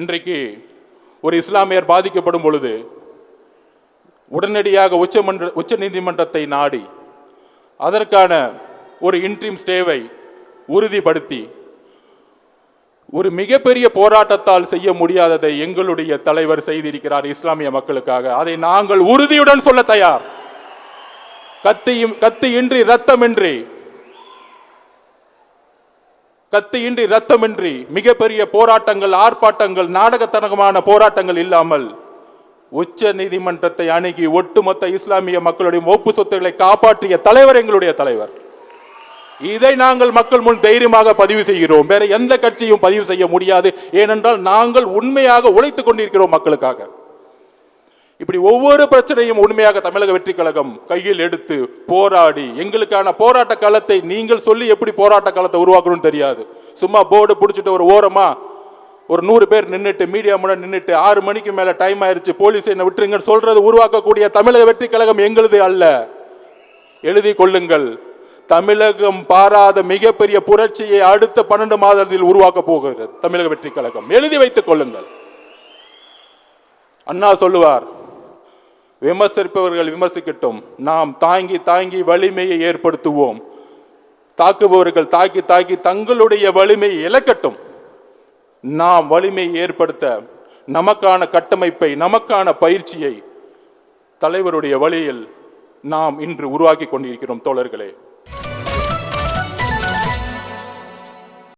இன்றைக்கு ஒரு இஸ்லாமியர் பாதிக்கப்படும் பொழுது உடனடியாக உச்ச நீதிமன்றத்தை நாடி அதற்கான ஒரு இன்ட்ரீம் ஸ்டேவை உறுதிப்படுத்தி ஒரு மிகப்பெரிய போராட்டத்தால் செய்ய முடியாததை எங்களுடைய தலைவர் செய்திருக்கிறார் இஸ்லாமிய மக்களுக்காக. அதை நாங்கள் உறுதியுடன் சொல்ல தயார். கத்தியின்றி ரத்தமின்றி மிகப்பெரிய போராட்டங்கள், ஆர்ப்பாட்டங்கள், நாடகத்தனமான போராட்டங்கள் இல்லாமல் உச்ச நீதிமன்றத்தை அணுகி ஒட்டுமொத்த இஸ்லாமிய மக்களுடைய ஒப்பு சொத்துக்களை காப்பாற்றிய தலைவர் எங்களுடைய தலைவர். இதை நாங்கள் மக்கள் முன் தைரியமாக பதிவு செய்கிறோம். வேற எந்த கட்சியும் பதிவு செய்ய முடியாது. ஏனென்றால் நாங்கள் உண்மையாக உழைத்துக் கொண்டிருக்கிறோம் மக்களுக்காக. இப்படி ஒவ்வொரு பிரச்சனையும் உண்மையாக தமிழக வெற்றி கழகம் கையில் எடுத்து போராடி எங்களுக்கான போராட்ட காலத்தை நீங்கள் சொல்லி எப்படி போராட்ட காலத்தை உருவாக்கணும்னு தெரியாது. சும்மா போர்டு பிடிச்சிட்டு ஒரு ஓரமா ஒரு 100 பேர் நின்றுட்டு மீடியா முன்னாடி நின்றுட்டு 6 மணிக்கு மேல டைம் ஆயிருச்சு போலீஸ் என்ன விட்டுருங்கன்னு சொல்றது உருவாக்கக்கூடிய தமிழக வெற்றி கழகம் எங்களுது அல்ல. எழுதி கொள்ளுங்கள். தமிழகம் பாராத மிகப்பெரிய புரட்சியை அடுத்த 12 மாதத்தில் உருவாக்க போகிறது தமிழக வெற்றி கழகம். எழுதி வைத்துக் கொள்ளுங்கள். அண்ணா சொல்லுவார், விமர்சிப்பவர்கள் விமர்சிக்கட்டும், நாம் தாங்கி தாங்கி வலிமையை ஏற்படுத்துவோம். தாக்குபவர்கள் தாக்கி தாக்கி தங்களுடைய வலிமையை இழக்கட்டும். நாம் வலிமையை ஏற்படுத்த நமக்கான கட்டமைப்பை, நமக்கான பயிற்சியை தலைவருடைய வழியில் நாம் இன்று உருவாக்கி கொண்டிருக்கிறோம் தோழர்களே.